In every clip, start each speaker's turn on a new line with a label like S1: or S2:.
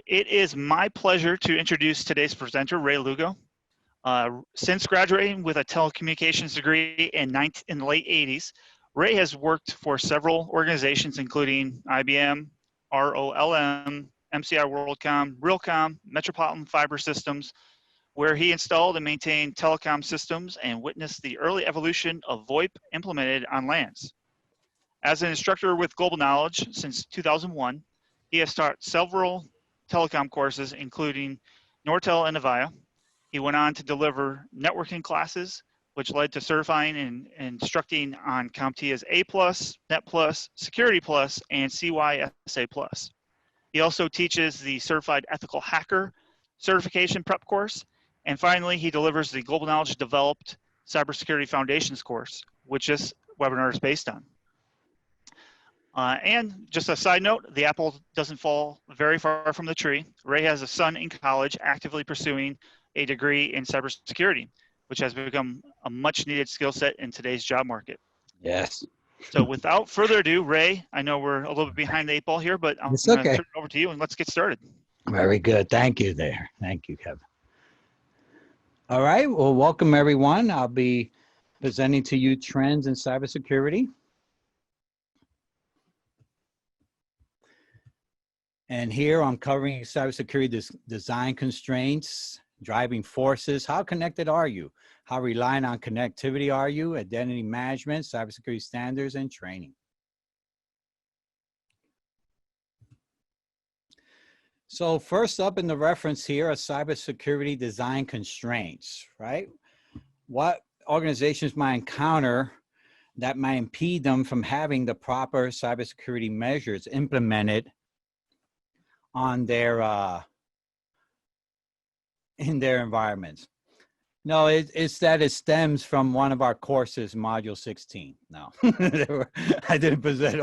S1: It is my pleasure to introduce today's presenter, Ray Lugo. Since graduating with a telecommunications degree in the late 80s, Ray has worked for several organizations, including IBM, ROLM, MCI WorldCom, Realcomm, Metropolitan Fiber Systems, where he installed and maintained telecom systems and witnessed the early evolution of VoIP implemented on LANs. As an instructor with global knowledge since 2001, he has taught several telecom courses, including Nortel and Avaya. He went on to deliver networking classes, which led to certifying and instructing on CompTIA A+, Net+, Security+, and CySa+. He also teaches the Certified Ethical Hacker certification prep course. And finally, he delivers the Global Knowledge Developed Cybersecurity Foundations course, which this webinar is based on. And just a side note, the apple doesn't fall very far from the tree. Ray has a son in college actively pursuing a degree in cybersecurity, which has become a much needed skill set in today's job market.
S2: Yes.
S1: So without further ado, Ray, I know we're a little bit behind the 8 ball here, but I'm going to turn it over to you and let's get started.
S2: Very good. Thank you there. Thank you, Kevin. All right. Well, welcome everyone. I'll be presenting to you trends in cybersecurity. And here I'm covering cybersecurity design constraints, driving forces. How connected are you? How reliant on connectivity are you? Identity management, cybersecurity standards, and training. So first up in the reference here are cybersecurity design constraints, right? What organizations might encounter that might impede them from having the proper cybersecurity measures implemented on their in their environments. No, it's that it stems from one of our courses, module 16. No, I didn't present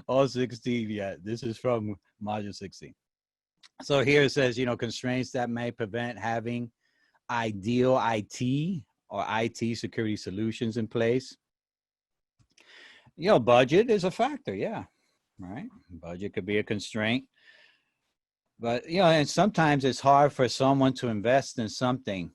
S2: all 16 yet. This is from module 16. So here it says, you know, constraints that may prevent having ideal IT or IT security solutions in place. You know, budget is a factor, yeah, right? Budget could be a constraint. But, you know, and sometimes it's hard for someone to invest in something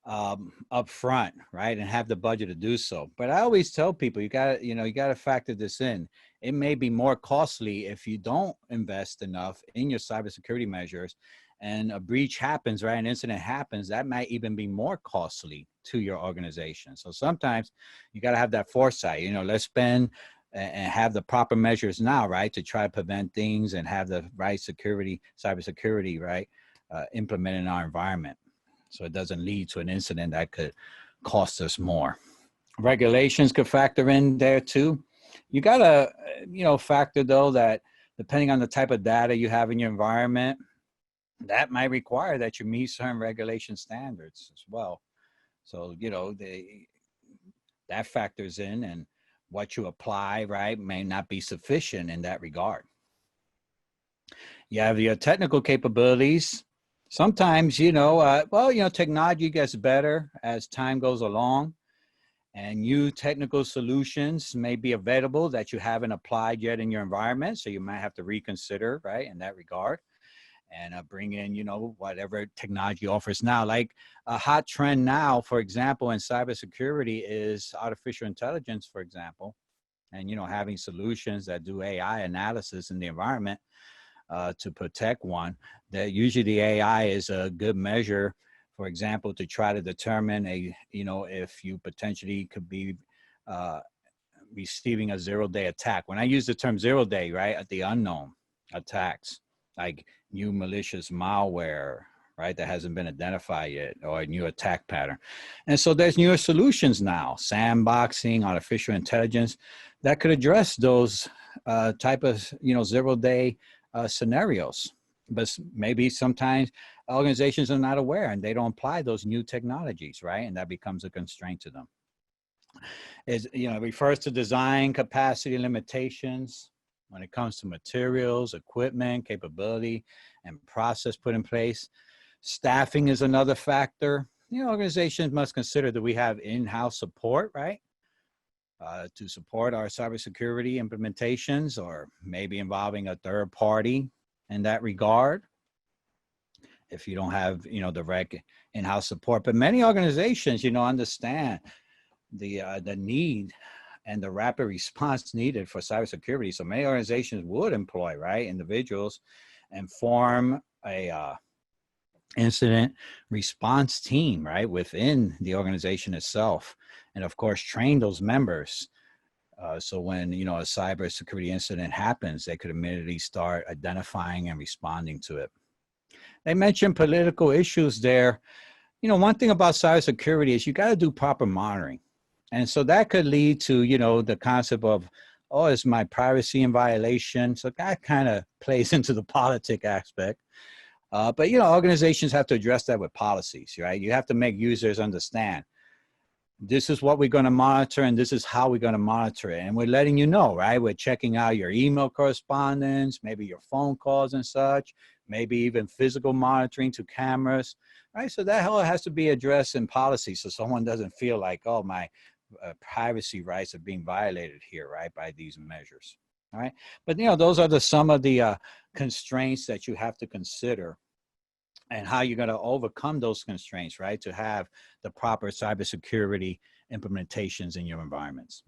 S2: up front, right? And have the budget to do so. But I always tell people, you gotta factor this in. It may be more costly if you don't invest enough in your cybersecurity measures and a breach happens, right? An incident happens, that might even be more costly to your organization. So sometimes you gotta have that foresight, you know, let's spend and have the proper measures now, right, to try to prevent things and have the right cybersecurity, right, implemented in our environment, so it doesn't lead to an incident that could cost us more. Regulations could factor in there too. You gotta, you know, factor though that depending on the type of data you have in your environment, that might require that you meet certain regulation standards as well. So, you know, that factors in, and what you apply, right, may not be sufficient in that regard. You have your technical capabilities. Sometimes, you know, well, you know, technology gets better as time goes along, and new technical solutions may be available that you haven't applied yet in your environment. So you might have to reconsider, right, in that regard, and bring in, you know, whatever technology offers now. Like a hot trend now, for example, in cybersecurity is artificial intelligence, for example, and, you know, having solutions that do AI analysis in the environment to protect one. That usually the AI is a good measure, for example, to try to determine you know, if you potentially could be receiving a zero-day attack. When I use the term zero-day, right, at the unknown attacks, like new malicious malware, right, that hasn't been identified yet, or a new attack pattern. And so there's newer solutions now, sandboxing, artificial intelligence, that could address those type of, you know, zero-day scenarios. But maybe sometimes organizations are not aware and they don't apply those new technologies, right? And that becomes a constraint to them. You know, it refers to design capacity limitations when it comes to materials, equipment, capability, and process put in place. Staffing is another factor. You know, organizations must consider that we have in-house support, right? To support our cybersecurity implementations, or maybe involving a third party in that regard if you don't have, direct in-house support. But many organizations, understand the need and the rapid response needed for cybersecurity. So many organizations would employ, right, individuals and form a incident response team, right, within the organization itself. And of course, train those members. So when, a cybersecurity incident happens, they could immediately start identifying and responding to it. They mentioned political issues there. One thing about cybersecurity is you got to do proper monitoring. And so that could lead to, the concept of, oh, is my privacy in violation? So that kind of plays into the politic aspect. But, organizations have to address that with policies, right? You have to make users understand this is what we're going to monitor and this is how we're going to monitor it. And we're letting you know, right? We're checking out your email correspondence, maybe your phone calls and such, maybe even physical monitoring to cameras, right? So that all has to be addressed in policy so someone doesn't feel like, oh, my privacy rights are being violated here, right, by these measures, all right? But, those are some of the constraints that you have to consider and how you're going to overcome those constraints, right, to have the proper cybersecurity implementations in your environments.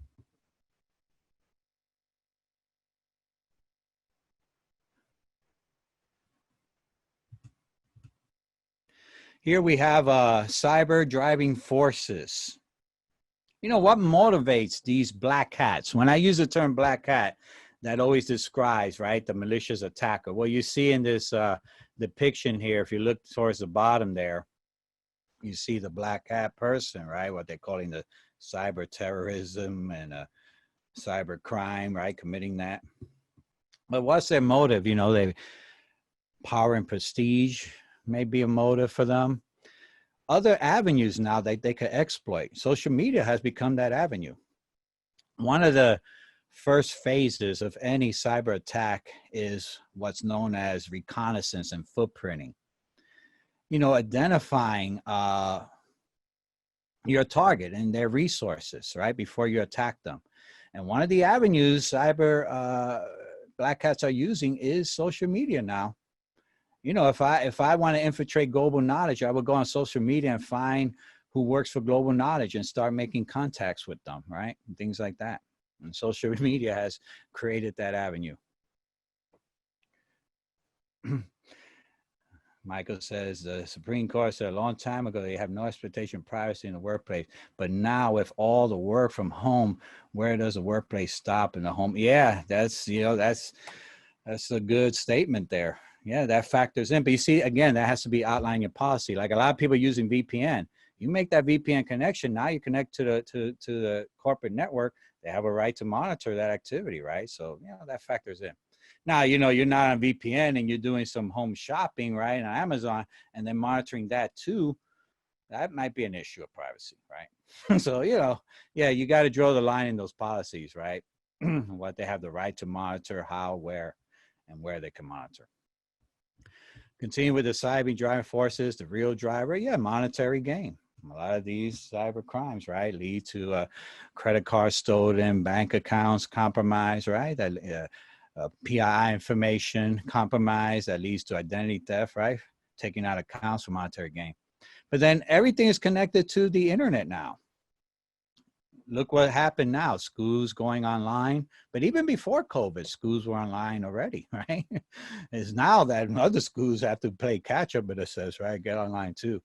S2: Here we have cyber driving forces. What motivates these black hats? When I use the term black hat, that always describes, right, the malicious attacker. Well, you see in this depiction here, if you look towards the bottom there, you see the black hat person, right, what they're calling the cyber terrorism and cyber crime, right, committing that. But what's their motive? They power and prestige may be a motive for them. Other avenues now that they could exploit. Social media has become that avenue. One of the first phases of any cyber attack is what's known as reconnaissance and footprinting. Identifying your target and their resources, right, before you attack them. And one of the avenues cyber black hats are using is social media now. If I want to infiltrate global knowledge, I would go on social media and find who works for global knowledge and start making contacts with them, right? And things like that. And social media has created that avenue. Michael says the Supreme Court said a long time ago they have no expectation of privacy in the workplace. But now with all the work from home, where does the workplace stop in the home? Yeah, that's a good statement there. Yeah, that factors in. But you see, again, that has to be outlined in your policy. Like a lot of people using VPN. You make that VPN connection, now you connect to the corporate network. They have a right to monitor that activity, right? So, that factors in. Now, you're not on VPN and you're doing some home shopping, right, on Amazon, and then monitoring that too. That might be an issue of privacy, right? So, yeah, you got to draw the line in those policies, right? What they have the right to monitor, how, where, and where they can monitor. Continue with the cyber driving forces, the real driver, monetary gain. A lot of these cyber crimes, right, lead to credit cards stolen, bank accounts compromised, right? PII information compromised that leads to identity theft, right? Taking out accounts for monetary gain. But then everything is connected to the internet now. Look what happened now, schools going online. But even before COVID, schools were online already, right? It's now that other schools have to play catch up, but it says, right, get online too.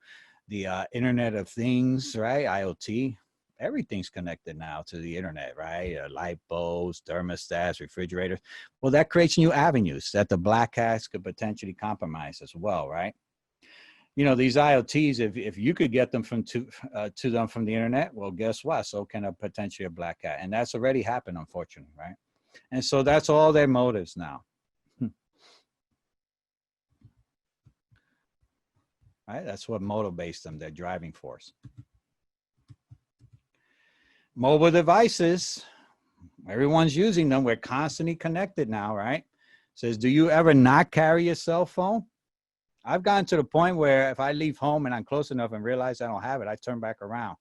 S2: The Internet of Things, right, IoT, everything's connected now to the internet, right? Light bulbs, thermostats, refrigerators. Well, that creates new avenues that the black hats could potentially compromise as well, right? These IoTs, if you could get them to them from the internet, well, guess what? So can potentially a black hat. And that's already happened, unfortunately, right? And so that's all their motives now. Right? That's what motivates them, their driving force. Mobile devices, everyone's using them. We're constantly connected now, right? Says, do you ever not carry your cell phone? I've gotten to the point where if I leave home and I'm close enough and realize I don't have it, I turn back around,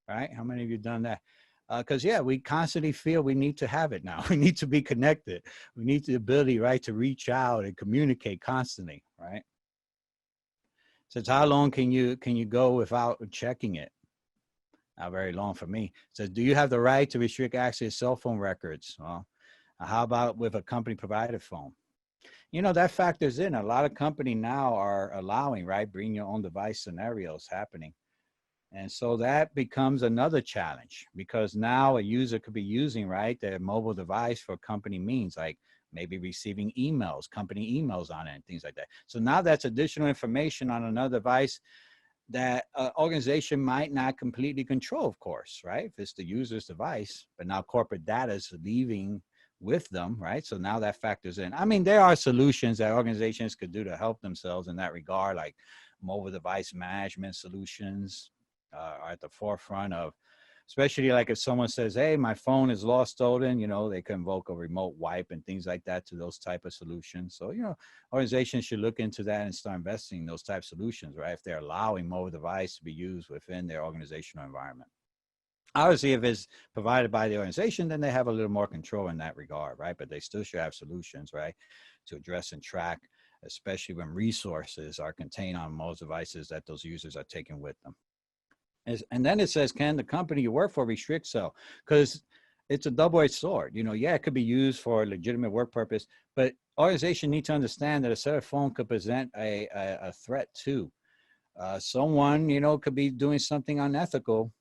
S2: right? How many of you done that? Because yeah, we constantly feel we need to have it now. We need to be connected. We need the ability, right, to reach out and communicate constantly, right? So it's how long can you go without checking it? Not very long for me. So do you have the right to restrict access to cell phone records? Well, how about with a company provided phone? You know, that factors in. A lot of companies now are allowing, right, bring your own device scenarios happening. And so that becomes another challenge because now a user could be using, right, their mobile device for company means, like maybe receiving emails, company emails on it and things like that. So now that's additional information on another device that organization might not completely control, of course, right? If it's the user's device, but now corporate data is leaving with them, right? So now that factors in. I mean, there are solutions that organizations could do to help themselves in that regard, like mobile device management solutions are at the forefront of, especially like if someone says, hey, my phone is lost, stolen, you know, they can invoke a remote wipe and things like that to those type of solutions. So, you know, organizations should look into that and start investing in those type of solutions, right? If they're allowing mobile device to be used within their organizational environment. Obviously, if it's provided by the organization, then they have a little more control in that regard, right? But they still should have solutions, right, to address and track, especially when resources are contained on most devices that those users are taking with them. And then it says, can the company you work for restrict so? Because it's a double-edged sword. You know, yeah, it could be used for a legitimate work purpose, but organization need to understand that a cell phone could present a threat too. Someone, you know, could be doing something unethical.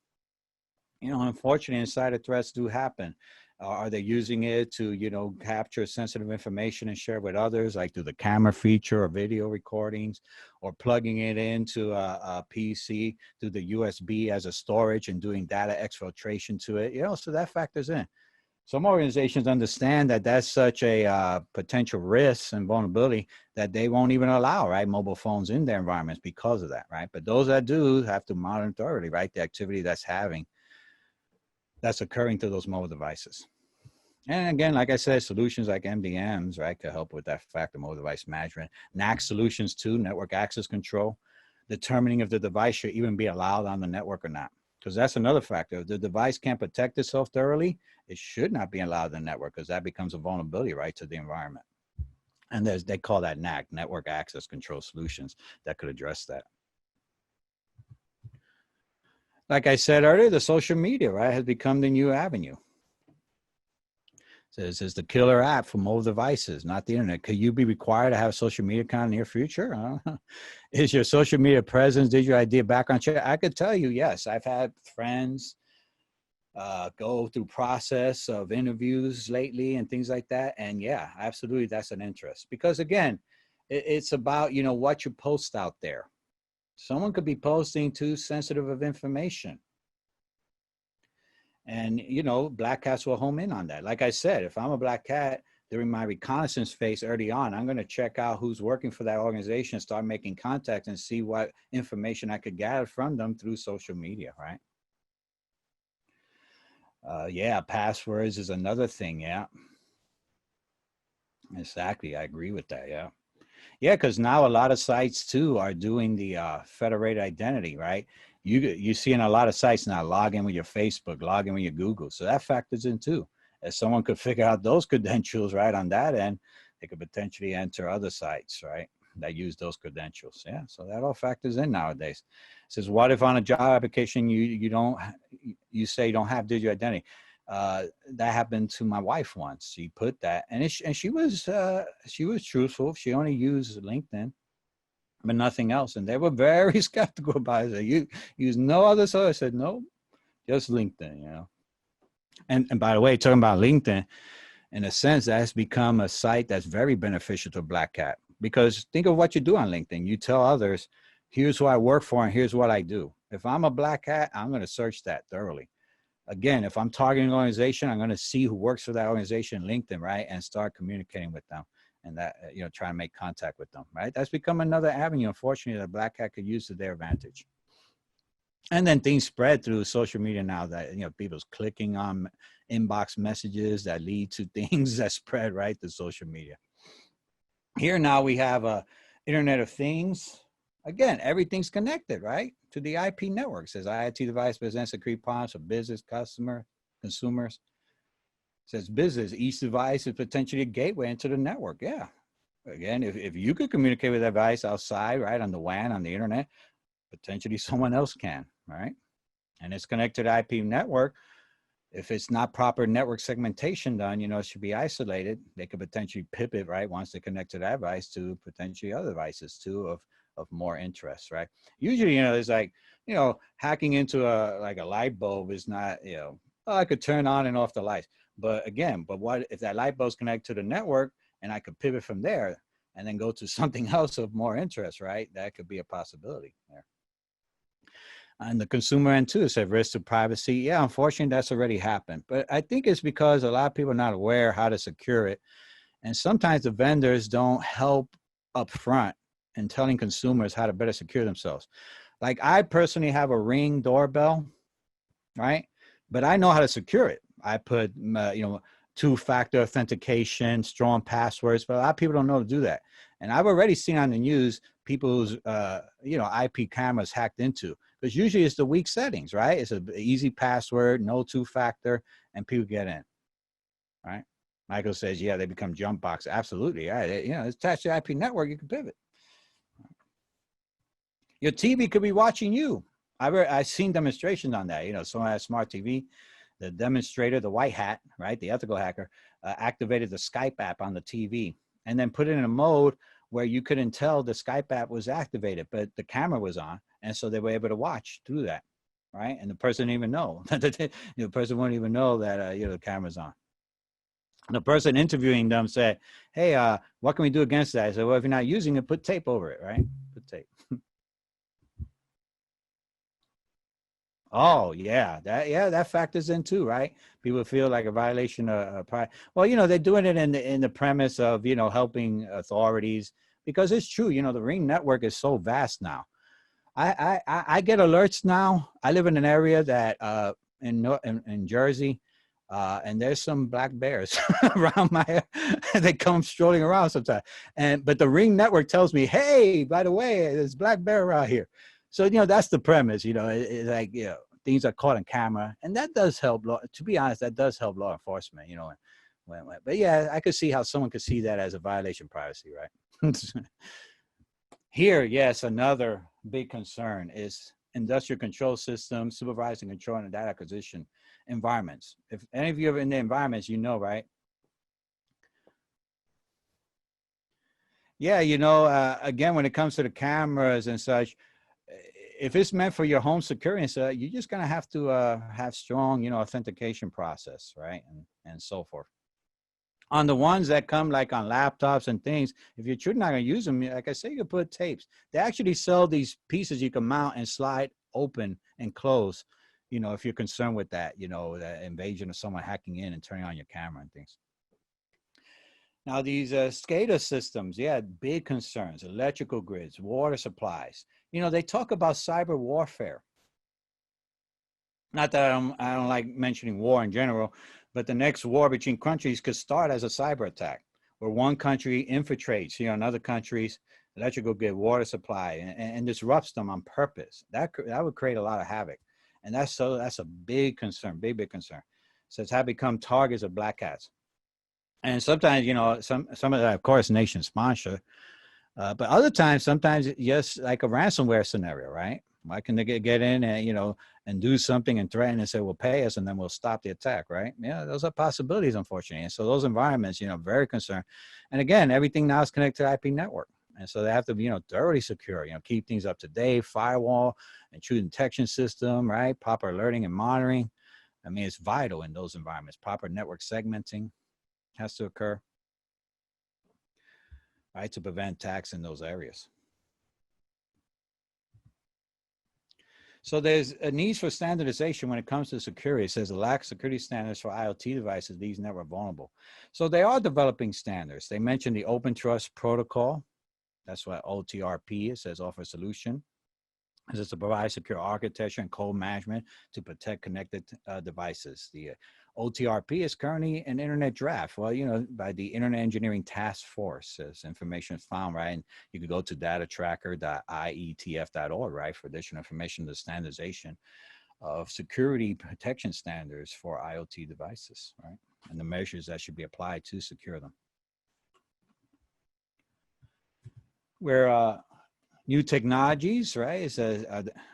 S2: You know, unfortunately, insider threats do happen. Are they using it to, you know, capture sensitive information and share with others, like through the camera feature or video recordings, or plugging it into a PC through the USB as a storage and doing data exfiltration to it? You know, so that factors in. Some organizations understand that that's such a potential risk and vulnerability that they won't even allow, right, mobile phones in their environments because of that, right? But those that do have to monitor thoroughly, right, the activity that's occurring to those mobile devices. And again, like I said, solutions like MDMs, right, could help with that factor, mobile device management. NAC solutions too, network access control, determining if the device should even be allowed on the network or not. Because that's another factor. If the device can't protect itself thoroughly, it should not be allowed on the network because that becomes a vulnerability, right, to the environment. And they call that NAC, network access control solutions, that could address that. Like I said earlier, the social media, right, has become the new avenue. This is the killer app for mobile devices, not the internet. Could you be required to have a social media account in the near future? Is your social media presence, digital ID, background check? I could tell you, yes. I've had friends go through process of interviews lately and things like that. And yeah, absolutely, that's an interest. Because again, it's about, you know, what you post out there. Someone could be posting too sensitive of information. And, you know, black cats will home in on that. Like I said, if I'm a black cat during my reconnaissance phase early on, I'm going to check out who's working for that organization, start making contact and see what information I could gather from them through social media, right? Yeah, passwords is another thing. Yeah, exactly. I agree with that. Yeah. Yeah, because now a lot of sites too are doing the federated identity, right? You see in a lot of sites now, log in with your Facebook, log in with your Google. So that factors in too. If someone could figure out those credentials right on that end, they could potentially enter other sites, right, that use those credentials. Yeah, so that all factors in nowadays. It says, what if on a job application you say you don't have digital identity? That happened to my wife once. She put that, and she was truthful. She only used LinkedIn, but nothing else. And they were very skeptical about it. So you use no other source. I said, no, just LinkedIn, you know. And by the way, talking about LinkedIn, in a sense, that's become a site that's very beneficial to a black cat. Because think of what you do on LinkedIn. You tell others, here's who I work for and here's what I do. If I'm a black cat, I'm going to search that thoroughly. Again, if I'm targeting an organization, I'm going to see who works for that organization, LinkedIn, right? And start communicating with them and that, you know, try to make contact with them, right? That's become another avenue, unfortunately, that black cat could use to their advantage. And then things spread through social media now that, you know, people's clicking on inbox messages that lead to things that spread right to social media. Here now we have a Internet of Things. Again, everything's connected, right, to the IP network. It says IoT device presents a security promise for business, customer, consumers. It says business, each device is potentially a gateway into the network. Yeah. Again, if you could communicate with that device outside, right, on the WAN, on the internet, potentially someone else can, right? And it's connected to the IP network. If it's not proper network segmentation done, you know, it should be isolated. They could potentially pivot, right, once they connect to that device to potentially other devices too of more interest, right? Usually, you know, it's like, you know, hacking into like a light bulb is not, you know, oh, I could turn on and off the lights. But again, but what if that light bulb's connected to the network and I could pivot from there and then go to something else of more interest, right? That could be a possibility there. And the consumer end too, it's at risk to privacy. Yeah, unfortunately, that's already happened. But I think it's because a lot of people are not aware how to secure it. And sometimes the vendors don't help up front in telling consumers how to better secure themselves. Like I personally have a Ring doorbell, right? But I know how to secure it. I put, you know, two-factor authentication, strong passwords, but a lot of people don't know to do that. And I've already seen on the news people's, you know, IP cameras hacked into, because usually it's the weak settings, right? It's an easy password, no two-factor, and people get in, right? Michael says, yeah, they become jump box. Absolutely, yeah. You know, it's attached to the IP network, you can pivot. Your TV could be watching you. I've seen demonstrations on that. You know, someone has smart TV. The demonstrator, the white hat, right, the ethical hacker, activated the Skype app on the TV and then put it in a mode where you couldn't tell the Skype app was activated, but the camera was on. And so they were able to watch through that, right? And the person didn't even know. The person wouldn't even know that, you know, the camera's on. The person interviewing them said, hey, what can we do against that? I said, well, if you're not using it, put tape over it, right? Put tape. Oh yeah, that factors in too, right? People feel like a violation of pride. Well, you know, they're doing it in the premise of, you know, helping authorities, because it's true. You know, the Ring network is so vast now. I get alerts now. I live in an area that in Jersey, and there's some black bears around my. They come strolling around sometimes, but the Ring network tells me, hey, by the way, there's black bear around here. So, you know, that's the premise, you know, it's like, you know, things are caught on camera, and that does help. To be honest, that does help law enforcement, you know. But yeah, I could see how someone could see that as a violation of privacy, right? Here, yes, another big concern is industrial control systems, supervising, control, and data acquisition environments. If any of you are in the environments, you know, right? Yeah, you know, again, when it comes to the cameras and such, if it's meant for your home security, so you're just gonna have to have strong, you know, authentication process, right, and so forth. On the ones that come like on laptops and things, if you're truly not gonna use them, like I say, you can put tapes. They actually sell these pieces you can mount and slide open and close. You know, if you're concerned with that, you know, the invasion of someone hacking in and turning on your camera and things. Now, these SCADA systems, yeah, big concerns, electrical grids, water supplies. You know, they talk about cyber warfare. Not that I don't like mentioning war in general, but the next war between countries could start as a cyber attack, where one country infiltrates, you know, another country's electrical grid, water supply, and disrupts them on purpose. That would create a lot of havoc. And that's a big concern, big concern. So it's have become targets of black hats. And sometimes, you know, some of that, of course, nation sponsor, but other times, sometimes just like a ransomware scenario, right? Why can they get in and, you know, and do something and threaten and say, well, pay us and then we'll stop the attack, right? Yeah, those are possibilities, unfortunately. And so those environments, you know, very concerned. And again, everything now is connected to IP network. And so they have to be, you know, thoroughly secure, you know, keep things up to date, firewall, intrusion detection system, right? Proper alerting and monitoring. I mean, it's vital in those environments. Proper network segmenting has to occur, right, to prevent attacks in those areas. So there's a need for standardization when it comes to security. It says the lack of security standards for IoT devices leaves network vulnerable. So they are developing standards. They mentioned the Open Trust Protocol. That's what OTRP is, says offer a solution. This is to provide secure architecture and code management to protect connected devices. The OTRP is currently an internet draft. Well, you know, by the Internet Engineering Task Force, as information is found, right? And you could go to datatracker.ietf.org, right, for additional information to standardization of security protection standards for IoT devices, right? And the measures that should be applied to secure them. Where new technologies, right,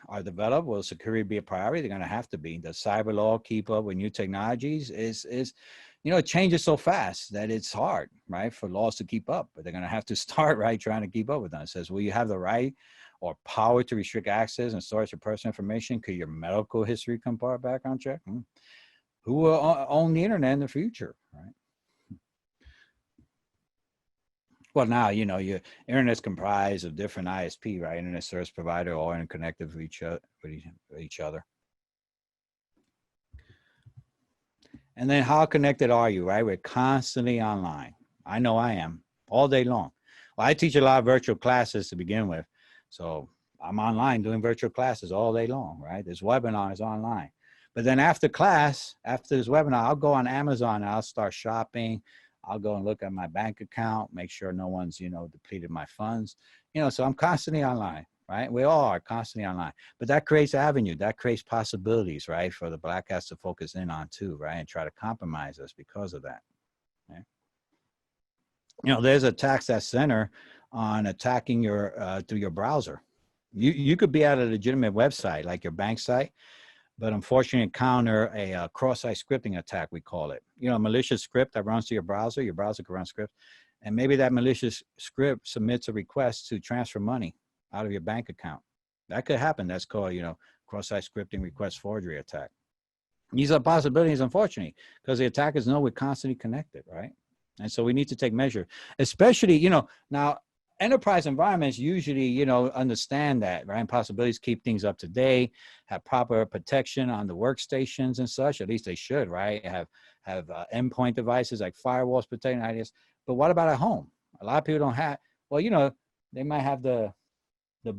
S2: are developed, will security be a priority? They're going to have to be. Does cyber law keep up with new technologies? It changes so fast that it's hard, right, for laws to keep up. But they're going to have to start, right, trying to keep up with them. It says, will you have the right or power to restrict access and storage of personal information? Could your medical history come part of background check? Who will own the internet in the future, right? Well, now, your internet's comprised of different ISP, right? Internet service provider, all interconnected with each other. And then how connected are you, right? We're constantly online. I know I am, all day long. Well, I teach a lot of virtual classes to begin with. So I'm online doing virtual classes all day long, right? This webinar is online. But then after class, after this webinar, I'll go on Amazon and I'll start shopping. I'll go and look at my bank account, make sure no one's, depleted my funds. So I'm constantly online, right? We all are constantly online. But that creates avenue, that creates possibilities, right, for the black hats to focus in on too, right, and try to compromise us because of that. Right? There's attacks that center on attacking your through your browser. You could be at a legitimate website like your bank site, but unfortunately encounter a cross-site scripting attack, we call it. A malicious script that runs to your browser can run scripts, and maybe that malicious script submits a request to transfer money out of your bank account. That could happen. That's called, cross-site scripting request forgery attack. These are possibilities, unfortunately, because the attackers know we're constantly connected, right? And so we need to take measure, especially, now enterprise environments usually, understand that, right? And possibilities keep things up to date, have proper protection on the workstations and such. At least they should, right? Have endpoint devices like firewalls protecting ideas. But what about at home? A lot of people don't have. Well, they might have the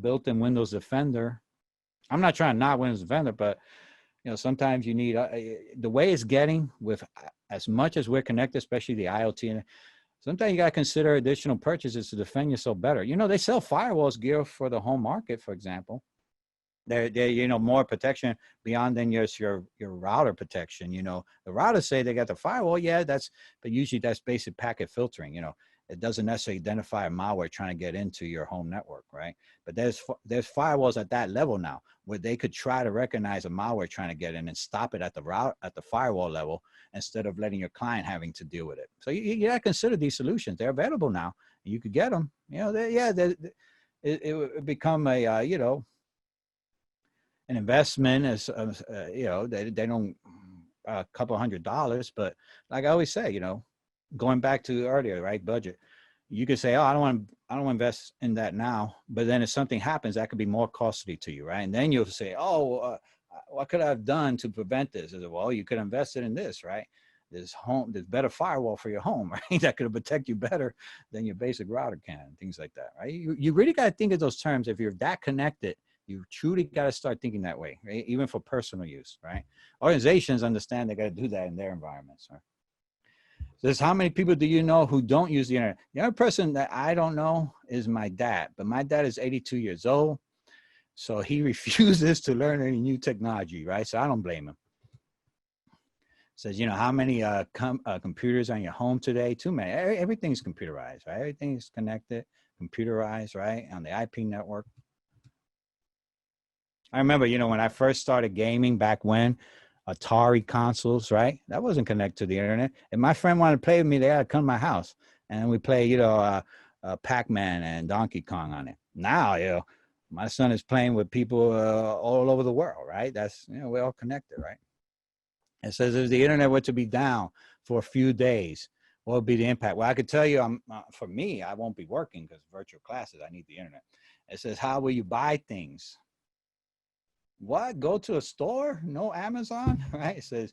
S2: built-in Windows Defender. I'm not trying to knock Windows Defender, but sometimes you need the way it's getting with as much as we're connected, especially the IoT and sometimes you got to consider additional purchases to defend yourself better. They sell firewalls gear for the home market, for example. They're more protection beyond than just your router protection. The routers say they got the firewall. Yeah, but usually that's basic packet filtering. It doesn't necessarily identify a malware trying to get into your home network, right? But there's firewalls at that level now where they could try to recognize a malware trying to get in and stop it at the firewall level instead of letting your client having to deal with it. So you got to consider these solutions. They're available now. You could get them. It would become a an investment as they don't a couple $100, but like I always say, going back to earlier, right? Budget. You could say, oh, I don't want to invest in that now, but then if something happens, that could be more costly to you, right? And then you'll say, oh, what could I have done to prevent this? Well, you could invest it in this, right? There's better firewall for your home, right? That could protect you better than your basic router can, things like that, right? You really got to think of those terms. If you're that connected, you truly got to start thinking that way, right? Even for personal use, right? Organizations understand they got to do that in their environments, right? Says, how many people do you know who don't use the internet? The other person that I don't know is my dad, but my dad is 82 years old. So he refuses to learn any new technology, right? So I don't blame him. Says, how many computers on your home today? Too many. Everything's computerized, right? Everything's connected, computerized, right? On the IP network. I remember, when I first started gaming back when, Atari consoles, right? That wasn't connected to the internet. If my friend wanted to play with me, they had to come to my house and we play, Pac-Man and Donkey Kong on it. Now, my son is playing with people all over the world, right? That's, we're all connected, right? It says if the internet were to be down for a few days, what would be the impact? Well, I could tell you, for me, I won't be working because virtual classes, I need the internet. It says, how will you buy things? What? Go to a store? No Amazon, right? It says,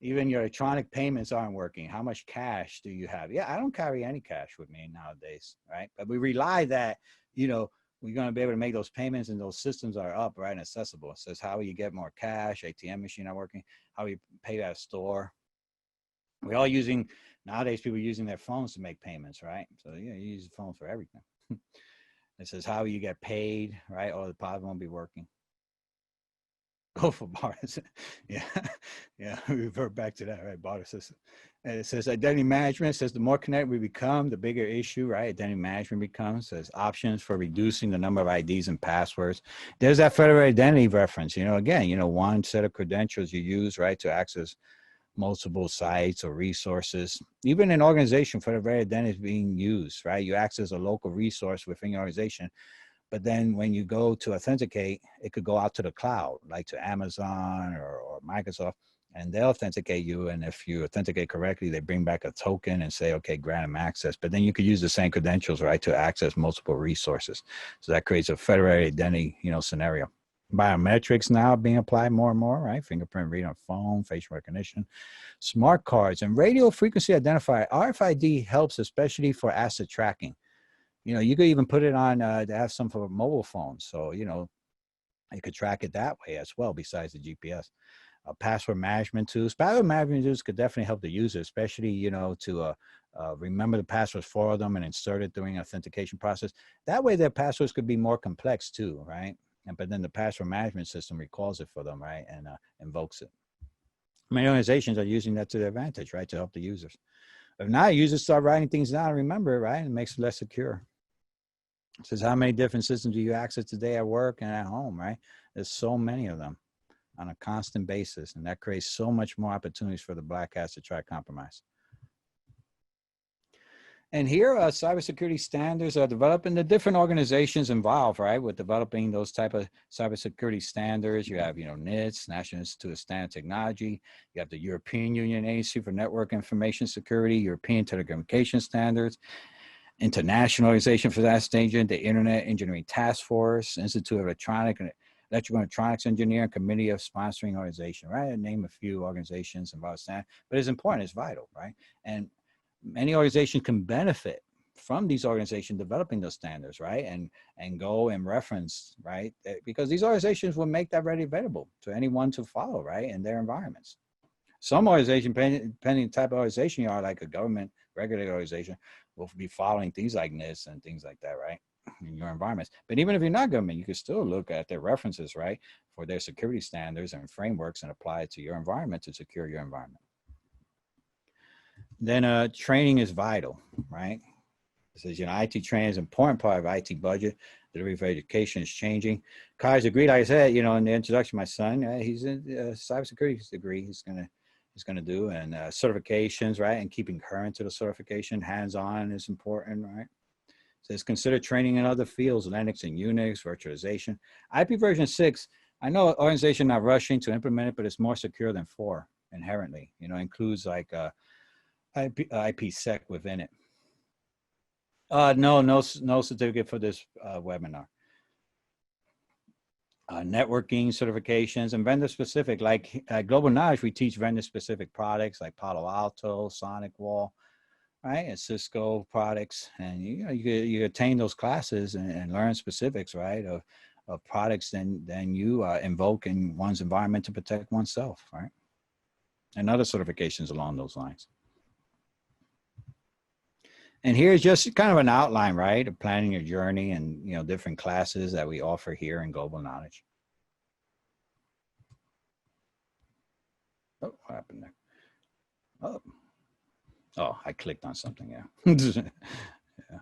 S2: even your electronic payments aren't working. How much cash do you have? Yeah, I don't carry any cash with me nowadays, right? But we rely that, we're going to be able to make those payments and those systems are up, right, and accessible. It says, how will you get more cash? ATM machine not working. How will you pay at a store? We're all nowadays people are using their phones to make payments, right? So, you use the phone for everything. It says, how will you get paid, right? Or the pod won't be working. Go for barter. Yeah, yeah. We revert back to that, right? Barter system. And it says identity management. It says the more connected we become, the bigger issue, right? Identity management becomes. It says options for reducing the number of IDs and passwords. There's that federated identity reference. Again, one set of credentials you use, right, to access multiple sites or resources. Even in organization, federated identity is being used, right? You access a local resource within your organization, but then when you go to authenticate, it could go out to the cloud, like to Amazon or Microsoft, and they'll authenticate you. And if you authenticate correctly, they bring back a token and say, okay, grant them access. But then you could use the same credentials, right, to access multiple resources. So that creates a federated identity, scenario. Biometrics now being applied more and more, right? Fingerprint reading on phone, facial recognition, smart cards, and radio frequency identifier. RFID helps, especially for asset tracking. You could even put it on to have some for mobile phones. So, you could track it that way as well, besides the GPS. Password management tools. Password management tools could definitely help the user, especially, to remember the passwords for them and insert it during authentication process. That way their passwords could be more complex too, right? But then the password management system recalls it for them, right? And invokes it. Many organizations are using that to their advantage, right? To help the users. If not, users start writing things down and remember it, right? And it makes it less secure. It says, how many different systems do you access today at work and at home, right? There's so many of them on a constant basis, and that creates so much more opportunities for the black hats to try compromise. And here, cybersecurity standards are developed, and the different organizations involved, right, with developing those type of cybersecurity standards. You have, NIST, National Institute of Standard Technology. You have the European Union Agency for Network Information Security, European Telecommunication Standards, International Organization for that Standard, the Internet Engineering Task Force, Institute of Electrical Electronics Engineering, Committee of Sponsoring Organization, right? I name a few organizations involved in that, but it's important, it's vital, right? And many organizations can benefit from these organizations developing those standards, right? And go and reference, right? Because these organizations will make that readily available to anyone to follow, right? In their environments. Some organization, depending on the type of organization you are, like a government regulated organization, will be following things like NIST and things like that, right? In your environments. But even if you're not government, you can still look at their references, right? For their security standards and frameworks and apply it to your environment to secure your environment. Then training is vital, right? It says, IT training is an important part of IT budget. The delivery of education is changing. Kai's agreed, like I said, in the introduction, my son, he's in cybersecurity degree. He's gonna do, and certifications, right? And keeping current to the certification, hands-on is important, right? It says consider training in other fields, Linux and Unix, virtualization. IP version 6, I know organization not rushing to implement it, but it's more secure than 4 inherently. Includes like IPsec within it. No certificate for this webinar. Networking certifications and vendor specific, like Global Knowledge, we teach vendor specific products like Palo Alto, SonicWall, right? And Cisco products. And you attain those classes and learn specifics, right? Of products then you invoke in one's environment to protect oneself, right? And other certifications along those lines. And here's just kind of an outline, right, of planning your journey and, different classes that we offer here in Global Knowledge. Oh, what happened there? Oh, I clicked on something, yeah. Yeah.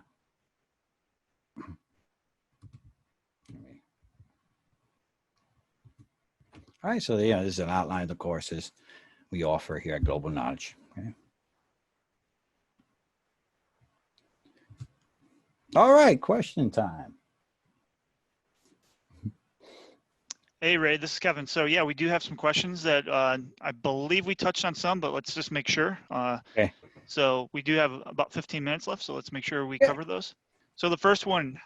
S2: All right, so this is an outline of the courses we offer here at Global Knowledge. Okay. All right, question time.
S1: Hey, Ray, this is Kevin. So yeah, we do have some questions that I believe we touched on some, but let's just make sure.
S2: Okay.
S1: So we do have about 15 minutes left, so let's make sure we cover those. So the first one,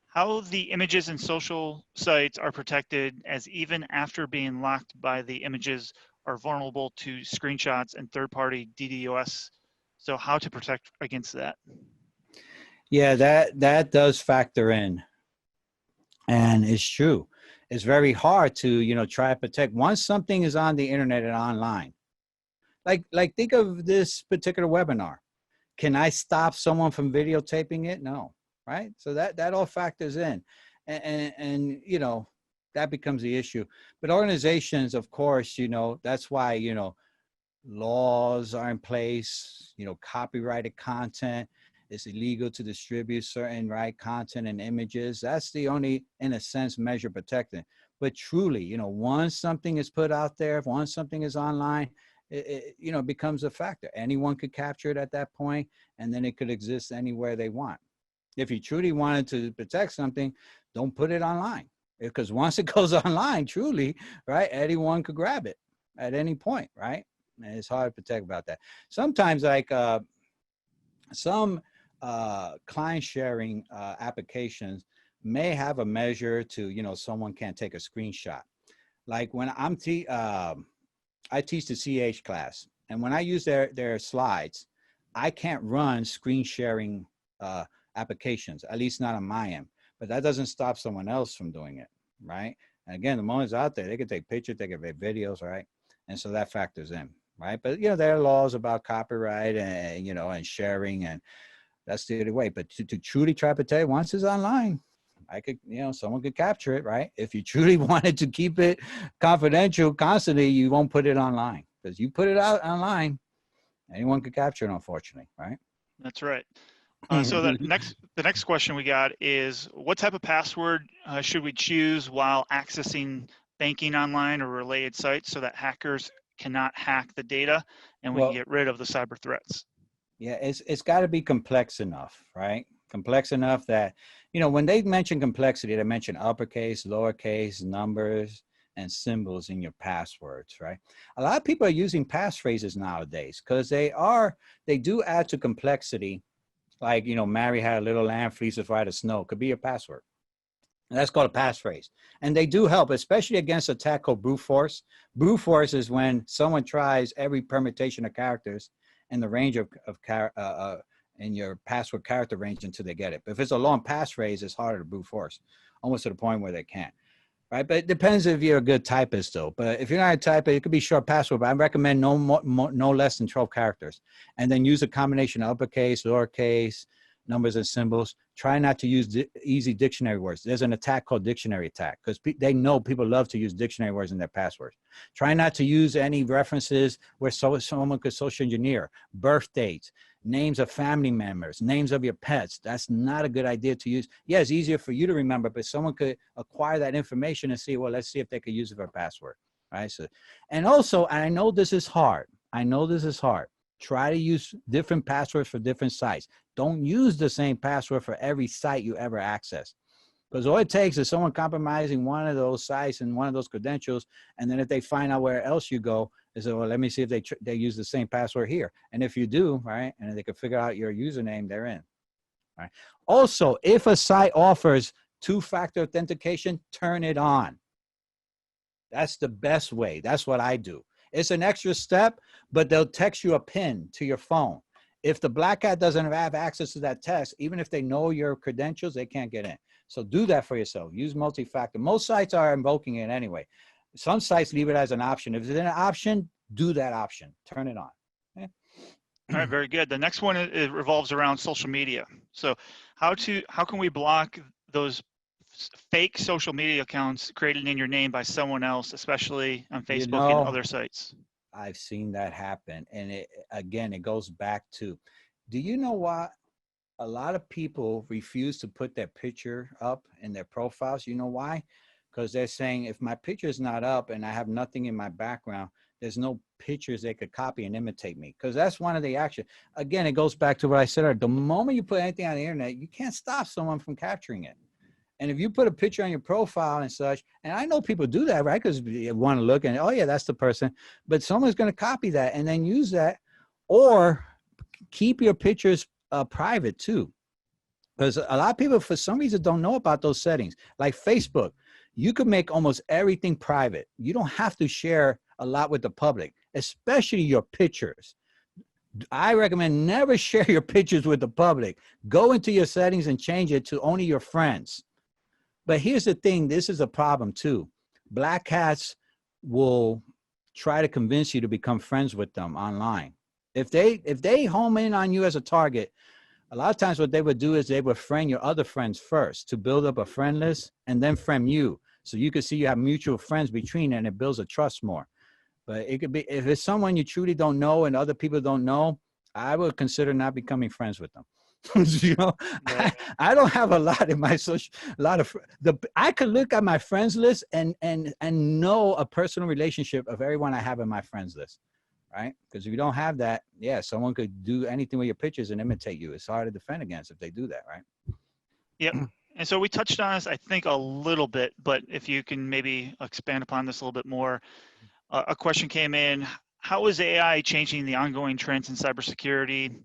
S1: how the images in social sites are protected, as even after being locked by the images are vulnerable to screenshots and third-party DDoS. So how to protect against that?
S2: Yeah, that does factor in, and it's true. It's very hard to try to protect once something is on the internet and online. Like think of this particular webinar. Can I stop someone from videotaping it? No, right? So that all factors in, and that becomes the issue. But organizations, of course, you know, that's why, you know, laws are in place, you know, copyrighted content. It's illegal to distribute certain content and images. That's the only, in a sense, measure protecting. But truly, you know, once something is put out there, once something is online, you know, becomes a factor. Anyone could capture it at that point, and then it could exist anywhere they want. If you truly wanted to protect something, don't put it online, because once it goes online, truly, right, anyone could grab it at any point, right? And it's hard to protect about that. Sometimes, like some client sharing applications may have a measure to, you know, someone can't take a screenshot. Like when I teach the CH class, and when I use their slides, I can't run screen sharing applications, at least not on my end. But that doesn't stop someone else from doing it, right? And again, the moment it's out there, they can take pictures, they can make videos, right? And so that factors in, right? But, you know, there are laws about copyright and, you know, and sharing, and that's the other way. But to truly try to protect, once it's online, I could, you know, someone could capture it, right? If you truly wanted to keep it confidential constantly, you won't put it online, because you put it out online, anyone could capture it, unfortunately, right?
S1: That's right. So the next question we got is, what type of password should we choose while accessing banking online or related sites so that hackers cannot hack the data and we can
S2: Well,
S1: get rid of the cyber threats?
S2: yeah, it's got to be complex enough, right? Complex enough that, you know, when they mention complexity, they mention uppercase, lowercase, numbers, and symbols in your passwords, right? A lot of people are using passphrases nowadays because they do add to complexity. Like, you know, Mary had a little lamb, fleece of white of snow, could be your password. And that's called a passphrase. And they do help, especially against attack called brute force. Brute force is when someone tries every permutation of characters in the range of in your password character range until they get it. But if it's a long passphrase, it's harder to brute force, almost to the point where they can't. Right, but it depends if you're a good typist, though. But if you're not a typist, it could be short password. But I recommend no less than 12 characters, and then use a combination of uppercase, lowercase, numbers, and symbols. Try not to use easy dictionary words. There's an attack called dictionary attack, because they know people love to use dictionary words in their passwords. Try not to use any references where someone could social engineer, birth dates, names of family members, names of your pets. That's not a good idea to use. Yeah, it's easier for you to remember, but someone could acquire that information and see, well, let's see if they could use it for a password, right? So, and also, I know this is hard. Try to use different passwords for different sites. Don't use the same password for every site you ever access, because all it takes is someone compromising one of those sites and one of those credentials, and then if they find out where else you go, they say, well, let me see if they use the same password here. And if you do, right, and they can figure out your username, they're in. Right. Also, if a site offers two-factor authentication, turn it on. That's the best way. That's what I do. It's an extra step, but they'll text you a PIN to your phone. If the black hat doesn't have access to that text, even if they know your credentials, they can't get in. So do that for yourself. Use multi-factor. Most sites are invoking it anyway. Some sites leave it as an option. If it's an option, do that option. Turn it on. Yeah.
S1: All right, very good. The next one, it revolves around social media. So how can we block those fake social media accounts created in your name by someone else, especially on
S2: You
S1: Facebook and
S2: know,
S1: other sites?
S2: I've seen that happen. And it goes back to, do you know what? A lot of people refuse to put their picture up in their profiles. You know why? Because they're saying, if my picture is not up and I have nothing in my background, there's no pictures they could copy and imitate me. Because that's one of the actions. Again, it goes back to what I said earlier. The moment you put anything on the internet, you can't stop someone from capturing it. And if you put a picture on your profile and such, and I know people do that, right? Because you want to look and, oh yeah, that's the person. But someone's going to copy that and then use that, or keep your pictures private too. Because a lot of people, for some reason, don't know about those settings. Like Facebook, you can make almost everything private. You don't have to share a lot with the public, especially your pictures. I recommend never share your pictures with the public. Go into your settings and change it to only your friends. But here's the thing, this is a problem too. Black hats will try to convince you to become friends with them online. If they home in on you as a target, a lot of times what they would do is they would friend your other friends first to build up a friend list and then friend you. So you can see you have mutual friends between, and it builds a trust more. But it could be, if it's someone you truly don't know and other people don't know, I would consider not becoming friends with them. You know,
S1: Right.
S2: I don't have a lot in my social, a lot of I could look at my friends list and know a personal relationship of everyone I have in my friends list, right? Because if you don't have that, yeah, someone could do anything with your pictures and imitate you. It's hard to defend against if they do that, right?
S1: Yep. And so we touched on this, I think, a little bit, but if you can maybe expand upon this a little bit more. A question came in: how is AI changing the ongoing trends in cybersecurity,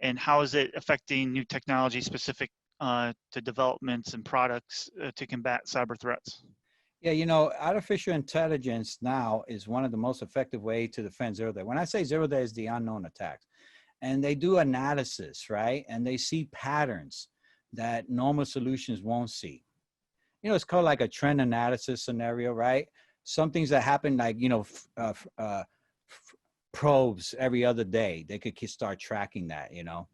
S1: and how is it affecting new technology specific to developments and products to combat cyber threats?
S2: Yeah, you know, artificial intelligence now is one of the most effective ways to defend zero day. When I say zero day, is the unknown attacks. And they do analysis, right? And they see patterns that normal solutions won't see. You know, it's called like a trend analysis scenario, right? Some things that happen, like, you know, probes every other day, they could start tracking that, you know.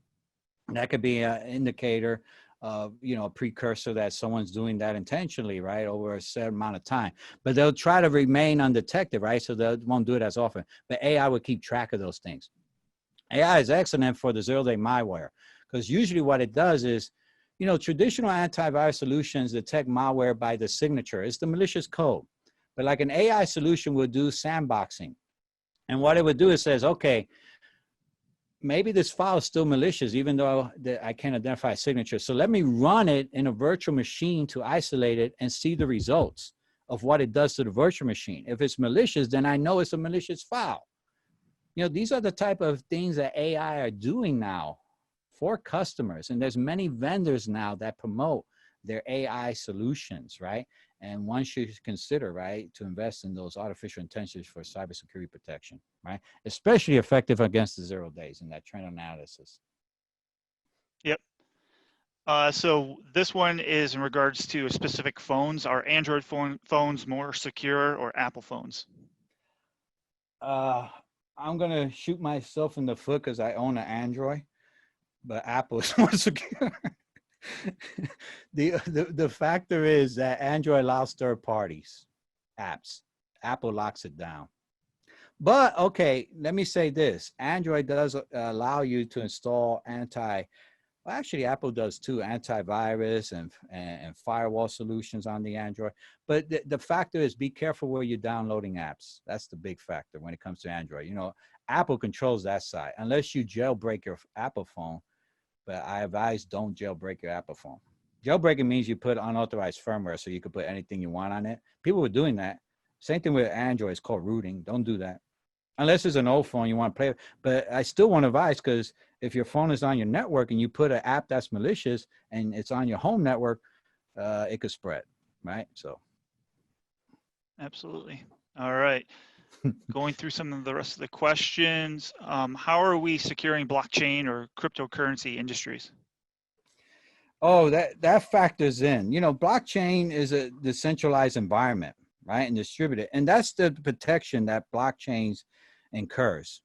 S2: And that could be an indicator of, you know, a precursor that someone's doing that intentionally, right, over a certain amount of time. But they'll try to remain undetected, right? So they won't do it as often. But AI will keep track of those things. AI is excellent for the zero-day malware, because usually what it does is, you know, traditional antivirus solutions detect malware by the signature. It's the malicious code. But like an AI solution would do sandboxing. And what it would do is says, okay, maybe this file is still malicious, even though I can't identify a signature. So let me run it in a virtual machine to isolate it and see the results of what it does to the virtual machine. If it's malicious, then I know it's a malicious file. You know, these are the type of things that AI are doing now for customers. And there's many vendors now that promote their AI solutions, right? And one should consider, right, to invest in those artificial intelligence for cybersecurity protection, right? Especially effective against the 0 days in that trend analysis.
S1: Yep. So this one is in regards to specific phones. Are Android phones more secure or Apple phones?
S2: I'm gonna shoot myself in the foot because I own an Android, but Apple is more secure. The factor is that Android allows third parties apps. Apple locks it down. But okay, let me say this: Android does allow you to install well, actually, Apple does too, antivirus and firewall solutions on the Android. But the factor is, be careful where you're downloading apps. That's the big factor when it comes to Android. You know, Apple controls that side, unless you jailbreak your Apple phone. But I advise don't jailbreak your Apple phone. Jailbreaking means you put unauthorized firmware so you can put anything you want on it. People were doing that. Same thing with Android. It's called rooting. Don't do that. Unless it's an old phone you want to play with. But I still want to advise, because if your phone is on your network and you put an app that's malicious and it's on your home network, it could spread, right? So.
S1: Absolutely. All right. Going through some of the rest of the questions. How are we securing blockchain or cryptocurrency industries?
S2: Oh, that factors in. You know, blockchain is a decentralized environment, right, and distributed. And that's the protection that blockchains incurs.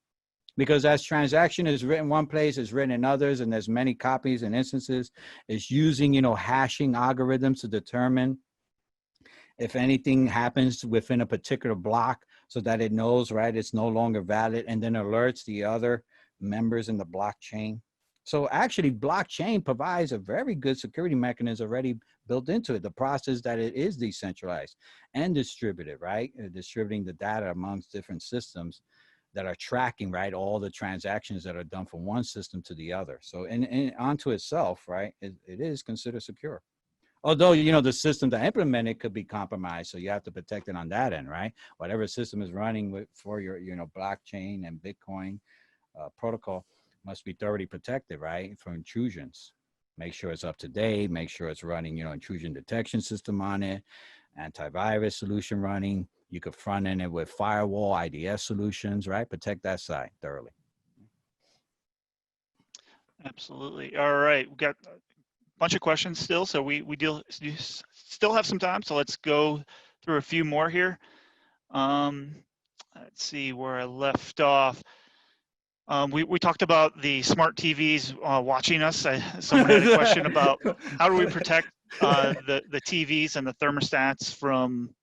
S2: Because as transaction is written one place, it's written in others, and there's many copies and instances. It's using, you know, hashing algorithms to determine if anything happens within a particular block, so that it knows, right, it's no longer valid, and then alerts the other members in the blockchain. So actually, blockchain provides a very good security mechanism already built into it. The process that it is decentralized and distributed, right? Distributing the data amongst different systems that are tracking, right, all the transactions that are done from one system to the other. So in onto itself, right, it is considered secure. Although, you know, the system that implement it could be compromised, so you have to protect it on that end, right? Whatever system is running for your, you know, blockchain and Bitcoin protocol must be thoroughly protected, right, from intrusions. Make sure it's up to date. Make sure it's running, you know, intrusion detection system on it, antivirus solution running. You could front end it with firewall, IDS solutions, right? Protect that side thoroughly.
S1: Absolutely. All right. We've got a bunch of questions still, so we still have some time. So let's go through a few more here. Let's see where I left off. We talked about the smart TVs watching us. Someone had a question about how do we protect the TVs and the thermostats from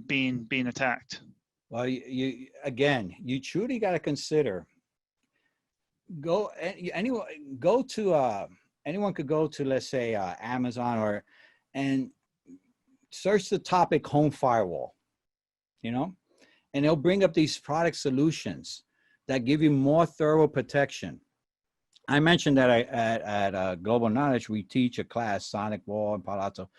S1: being attacked?
S2: Well, you again, you truly got to consider anyone go to anyone could go to, let's say, Amazon and search the topic home firewall, you know, and they'll bring up these product solutions that give you more thorough protection. I mentioned that at Global Knowledge, we teach a class, Sonic Wall and Palo Alto.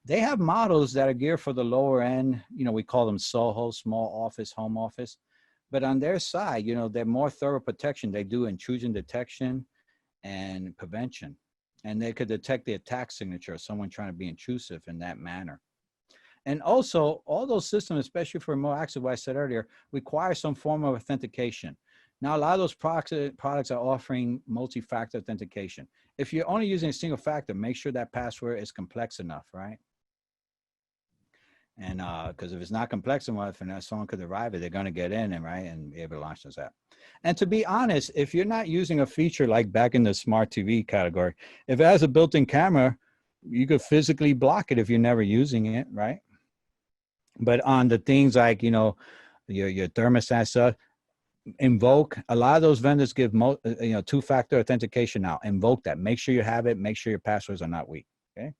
S2: They have models that are geared for the lower end. You know, we call them SOHO, small office, home office. But on their side, you know, they're more thorough protection. They do intrusion detection and prevention. And they could detect the attack signature of someone trying to be intrusive in that manner. And also, all those systems, especially for remote access, what I said earlier, require some form of authentication. Now, a lot of those products are offering multi-factor authentication. If you're only using a single factor, make sure that password is complex enough, right? And because if it's not complex enough and someone could derive it, they're going to get in and be able to launch this app. And to be honest, if you're not using a feature like back in the smart TV category, if it has a built-in camera, you could physically block it if you're never using it, right? But on the things like, you know, your thermostat stuff, invoke. A lot of those vendors give two-factor authentication now. Invoke that. Make sure you have it. Make sure your passwords are not weak. Okay.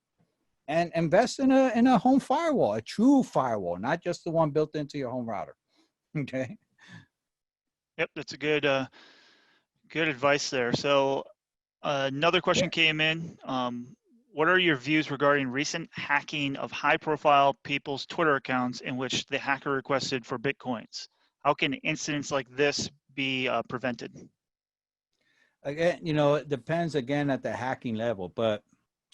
S2: And invest in a home firewall, a true firewall, not just the one built into your home router. Okay.
S1: Yep, that's a good good advice there. So another question came in. What are your views regarding recent hacking of high-profile people's Twitter accounts in which the hacker requested for Bitcoins? How can incidents like this be prevented?
S2: Again, you know, it depends again at the hacking level, but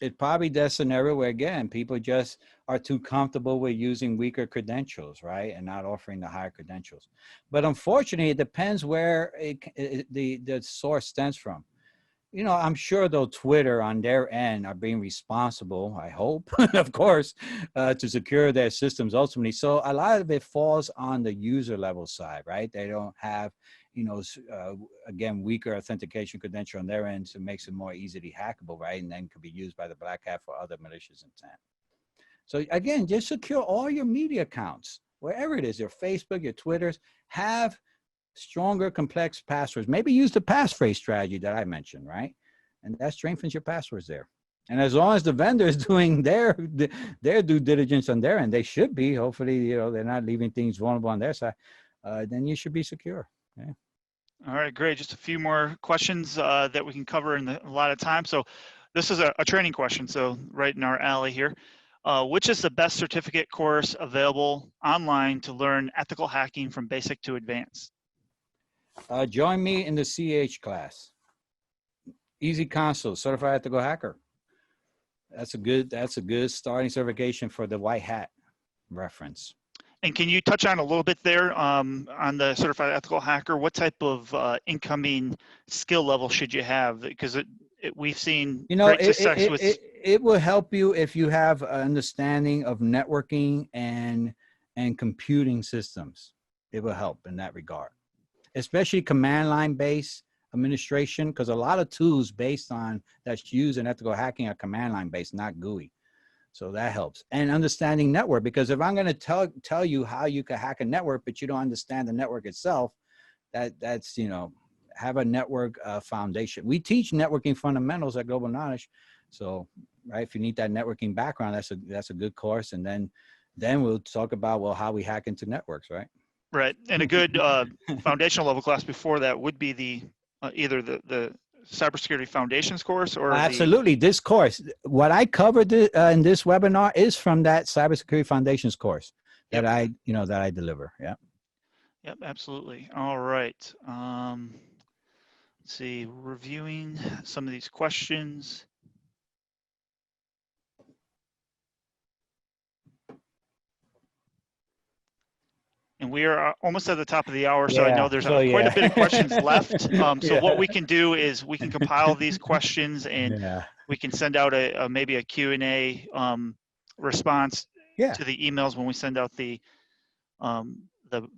S2: it probably does scenario where again people just are too comfortable with using weaker credentials, right, and not offering the higher credentials. But unfortunately, it depends where the source stems from. You know, I'm sure though Twitter on their end are being responsible, I hope, of course, to secure their systems ultimately. So a lot of it falls on the user level side, right? They don't have, you know, again, weaker authentication credential on their end, so it makes it more easily hackable, right? And then could be used by the black hat for other malicious intent. So again, just secure all your media accounts, wherever it is, your Facebook, your Twitters, have stronger, complex passwords. Maybe use the passphrase strategy that I mentioned, right? And that strengthens your passwords there. And as long as the vendor is doing their due diligence on their end, they should be. Hopefully, you know, they're not leaving things vulnerable on their side. Then you should be secure. Yeah.
S1: All right, great. Just a few more questions that we can cover in a lot of time. So this is a training question, so right in our alley here. Which is the best certificate course available online to learn ethical hacking from basic to advanced?
S2: Join me in the CH class. Easy Console, Certified Ethical Hacker. That's a good starting certification for the white hat reference.
S1: And can you touch on a little bit there on the Certified Ethical Hacker? What type of incoming skill level should you have? Because we've seen, you know, great success with.
S2: It will help you if you have an understanding of networking and computing systems. It will help in that regard, especially command line based administration, because a lot of tools based on that's used in ethical hacking are command line based, not GUI. So that helps. And understanding network, because if I'm going to tell you how you can hack a network, but you don't understand the network itself, that's, you know, have a network foundation. We teach networking fundamentals at Global Knowledge. So, right, if you need that networking background, that's a good course. And then we'll talk about, well, how we hack into networks, right?
S1: Right. And a good foundational level class before that would be the either the Cybersecurity Foundations course or
S2: absolutely this course. What I covered in this webinar is from that Cybersecurity Foundations course that I deliver. Yeah.
S1: Yep, absolutely. All right. Let's see, reviewing some of these questions. And we are almost at the top of the hour, so I know there's quite a bit of questions left. So what we can do is we can compile these questions and we can send out maybe a Q&A response to the emails when we send out the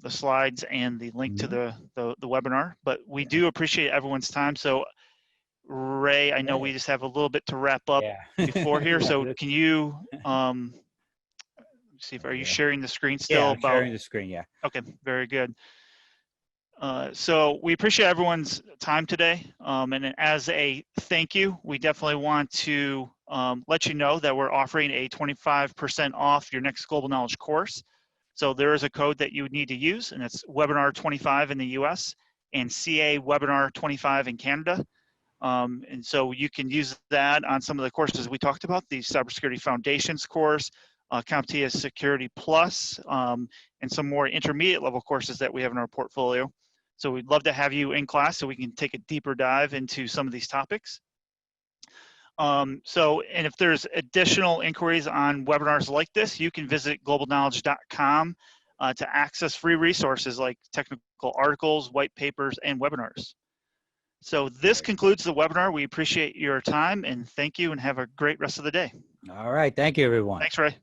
S1: slides and the link to the webinar. But we do appreciate everyone's time. So Ray, I know we just have a little bit to wrap up
S2: Yeah.
S1: before here.
S2: Yeah,
S1: So can you see if, are you
S2: yeah.
S1: sharing the screen
S2: Yeah,
S1: still
S2: I'm
S1: about,
S2: sharing the screen. Yeah.
S1: okay, very good. So we appreciate everyone's time today. And as a thank you, we definitely want to let you know that we're offering a 25% off your next Global Knowledge course. So there is a code that you would need to use, and it's webinar 25 in the US and CA webinar 25 in Canada. And so you can use that on some of the courses we talked about, the Cybersecurity Foundations course, CompTIA Security Plus, and some more intermediate level courses that we have in our portfolio. So we'd love to have you in class so we can take a deeper dive into some of these topics. And if there's additional inquiries on webinars like this, you can visit globalknowledge.com to access free resources like technical articles, white papers, and webinars. So this concludes the webinar. We appreciate your time and thank you and have a great rest of the day.
S2: All right. Thank you, everyone.
S1: Thanks, Ray.